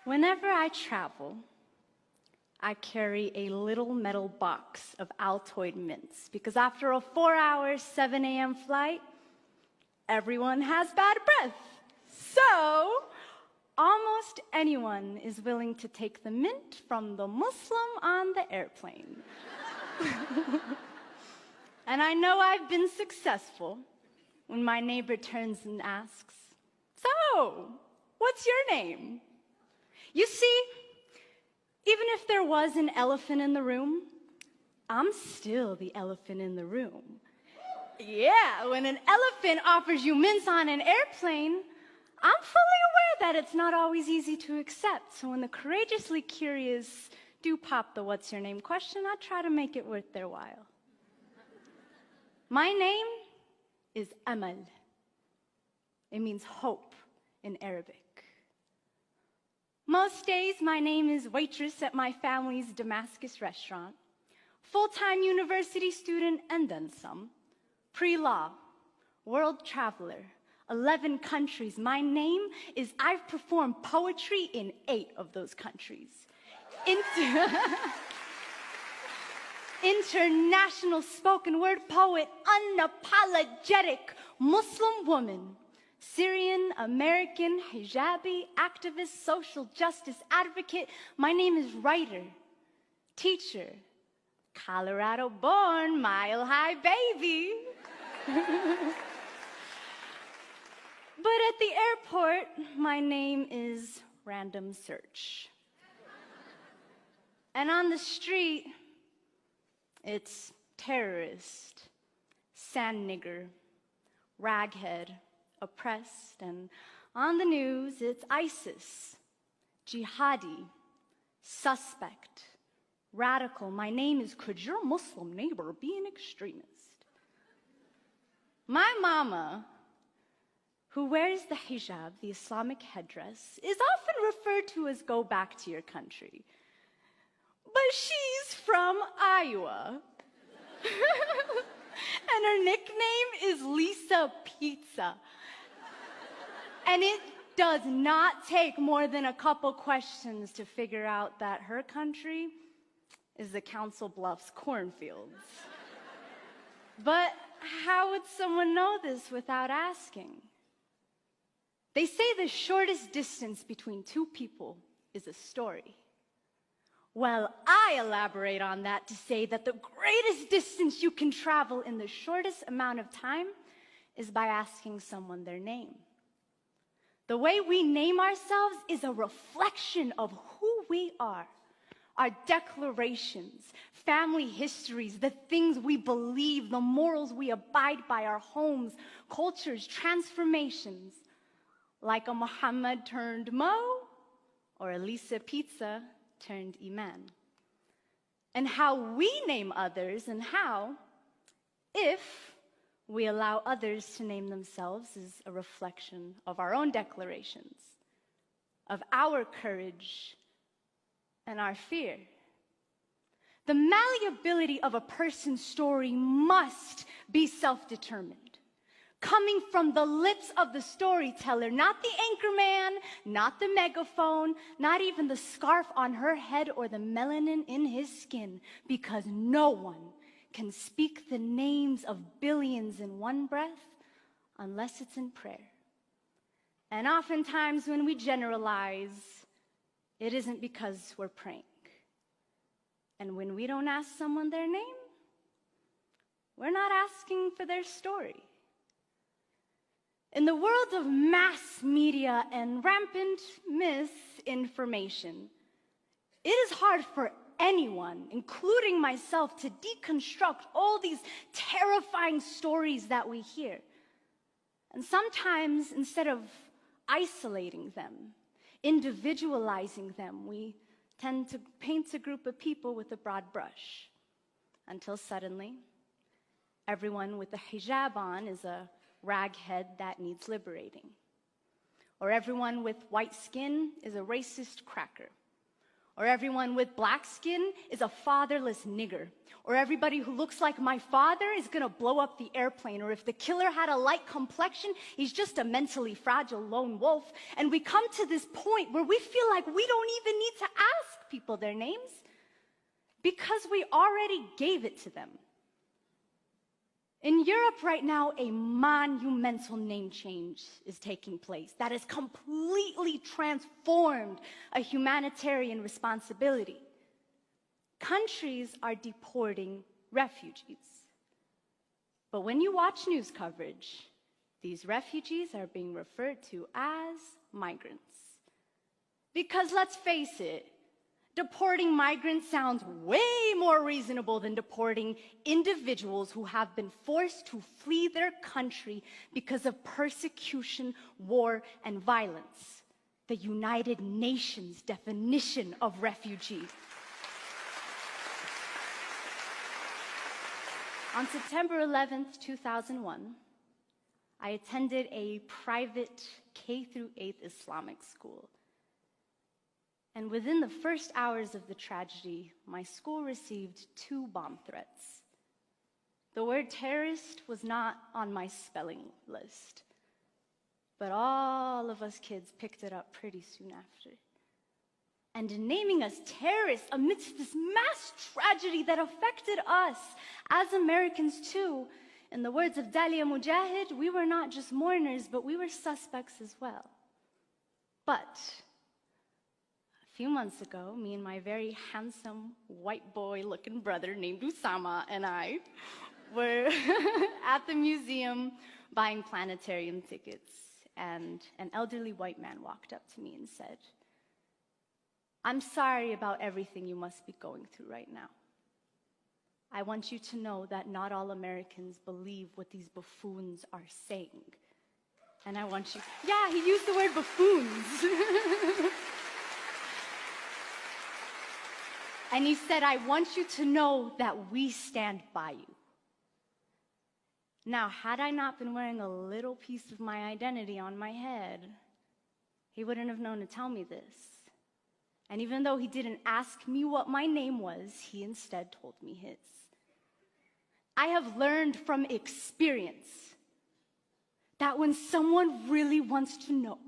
Whenever I travel, I carry a little metal box of Altoid mints because after a 4-hour, 7 a.m. flight, everyone has bad breath. So, almost anyone is willing to take the mint from the Muslim on the airplane. And I know I've been successful when my neighbor turns and asks, "So, what's your name?" You see, even if there was an elephant in the room, I'm still the elephant in the room. Yeah, when an elephant offers you mints on an airplane, I'm fully aware that it's not always easy to accept. So when the courageously curious do pop the "what's your name" question, I try to make it worth their while. My name is Amal. It means hope in Arabic. Most days, my name is waitress at my family's Damascus restaurant, full-time university student and then some, pre-law, world traveler, 11 countries. My name is I've performed poetry in 8 of those countries. International spoken word poet, unapologetic Muslim woman, Syrian, American, hijabi, activist, social justice advocate. My name is writer, teacher, Colorado-born, mile-high baby. But at the airport, my name is random search. And on the street, it's terrorist, sand nigger, raghead, oppressed, and on the news, it's ISIS, jihadi, suspect, radical. My name is, could your Muslim neighbor be an extremist? My mama, who wears the hijab, the Islamic headdress, is often referred to as "go back to your country." But she's from Iowa. And her nickname is Lisa Pizza. And it does not take more than a couple questions to figure out that her country is the Council Bluffs cornfields. But how would someone know this without asking? They say the shortest distance between two people is a story. Well, I elaborate on that to say that the greatest distance you can travel in the shortest amount of time is by asking someone their name. The way we name ourselves is a reflection of who we are. Our declarations, family histories, the things we believe, the morals we abide by, our homes, cultures, transformations. Like a Muhammad turned Mo, or a Lisa Pizza turned Iman. And how we name others and how, if we allow others to name themselves, is a reflection of our own declarations, of our courage and our fear. The malleability of a person's story must be self-determined, coming from the lips of the storyteller, not the anchorman, not the megaphone, not even the scarf on her head or the melanin in his skin, because no one can speak the names of billions in one breath unless it's in prayer. And oftentimes when we generalize, it isn't because we're praying. And when we don't ask someone their name, we're not asking for their story. In the world of mass media and rampant misinformation, it is hard for anyone, including myself, to deconstruct all these terrifying stories that we hear. And sometimes, instead of isolating them, individualizing them, we tend to paint a group of people with a broad brush, until suddenly, everyone with a hijab on is a raghead that needs liberating. Or everyone with white skin is a racist cracker. Or everyone with black skin is a fatherless nigger. Or everybody who looks like my father is gonna blow up the airplane. Or if the killer had a light complexion, he's just a mentally fragile lone wolf. And we come to this point where we feel like we don't even need to ask people their names because we already gave it to them. In Europe right now, a monumental name change is taking place that has completely transformed a humanitarian responsibility. Countries are deporting refugees. But when you watch news coverage, these refugees are being referred to as migrants. Because let's face it, deporting migrants sounds way more reasonable than deporting individuals who have been forced to flee their country because of persecution, war, and violence. The United Nations definition of refugee. On September 11th, 2001, I attended a private K-8 Islamic school. And within the first hours of the tragedy, my school received 2 bomb threats. The word terrorist was not on my spelling list, but all of us kids picked it up pretty soon after. And in naming us terrorists amidst this mass tragedy that affected us as Americans too, in the words of Dalia Mujahid, we were not just mourners, but we were suspects as well. But a few months ago, me and my very handsome white boy-looking brother named Usama and I were at the museum buying planetarium tickets, and an elderly white man walked up to me and said, "I'm sorry about everything you must be going through right now. I want you to know that not all Americans believe what these buffoons are saying. And I want you..." Yeah, he used the word buffoons. And he said, "I want you to know that we stand by you." Now, had I not been wearing a little piece of my identity on my head, he wouldn't have known to tell me this. And even though he didn't ask me what my name was, he instead told me his. I have learned from experience that when someone really wants to know,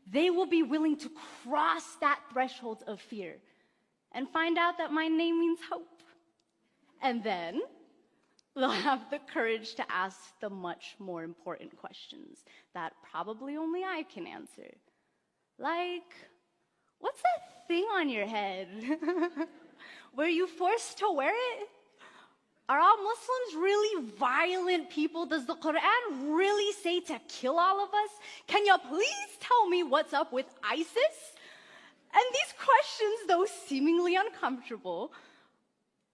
they will be willing to cross that threshold of fear and find out that my name means hope. And then they'll have the courage to ask the much more important questions that probably only I can answer. Like, what's that thing on your head? Were you forced to wear it? Are all Muslims really violent people? Does the Quran really say to kill all of us? Can you please tell me what's up with ISIS? And these questions, though seemingly uncomfortable,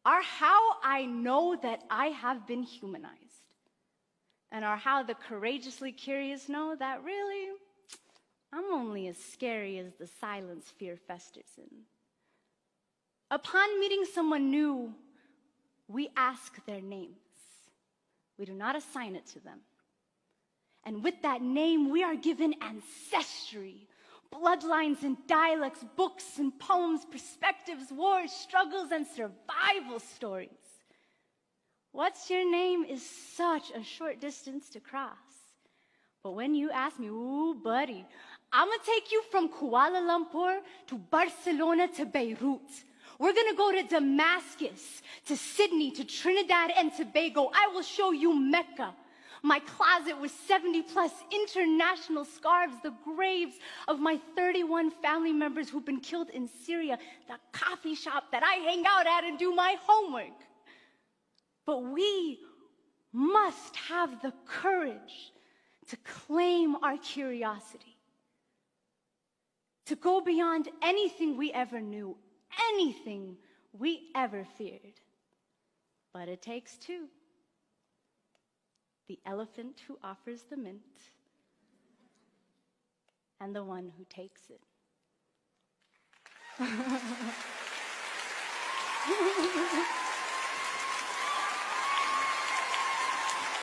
are how I know that I have been humanized, and are how the courageously curious know that really, I'm only as scary as the silence fear festers in. Upon meeting someone new, we ask their names. We do not assign it to them. And with that name, we are given ancestry, bloodlines and dialects, books and poems, perspectives, wars, struggles, and survival stories. What's your name is such a short distance to cross. But when you ask me, ooh, buddy, I'm gonna take you from Kuala Lumpur to Barcelona to Beirut. We're gonna go to Damascus, to Sydney, to Trinidad and Tobago. I will show you Mecca. My closet with 70+ international scarves, the graves of my 31 family members who've been killed in Syria, the coffee shop that I hang out at and do my homework. But we must have the courage to claim our curiosity, to go beyond anything we ever knew, anything we ever feared. But it takes two. The elephant who offers the mint, and the one who takes it.